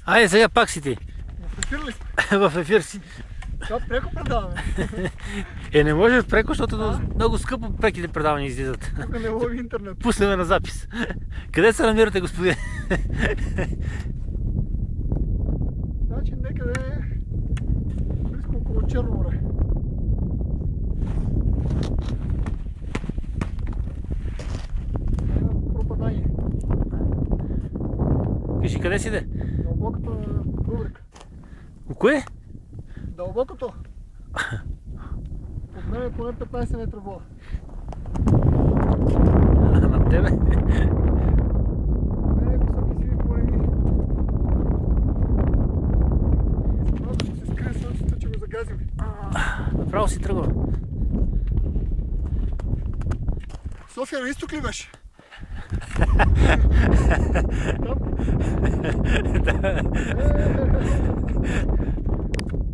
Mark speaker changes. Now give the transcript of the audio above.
Speaker 1: Айде сега пак си ти.
Speaker 2: В ефир ли сме?
Speaker 1: В ефир си.
Speaker 2: Това преко предаваме.
Speaker 1: Не можеш преко, защото много скъпо преките предавания излизат.
Speaker 2: Тук не лови интернет.
Speaker 1: Пусне ме на запис. Къде се намирате, господин?
Speaker 2: Значи некъде близко около Черно море. Пропадание.
Speaker 1: Кажи, къде си де?
Speaker 2: Дълбоката рубрика.
Speaker 1: Кое?
Speaker 2: Дълбокото. От мен е поне 15 метра вода.
Speaker 1: Над тебе?
Speaker 2: Високи сиви планини. Малко ще се скрие слънцето, че го загазим.
Speaker 1: Направо си тръгва.
Speaker 2: София на изток ли беше?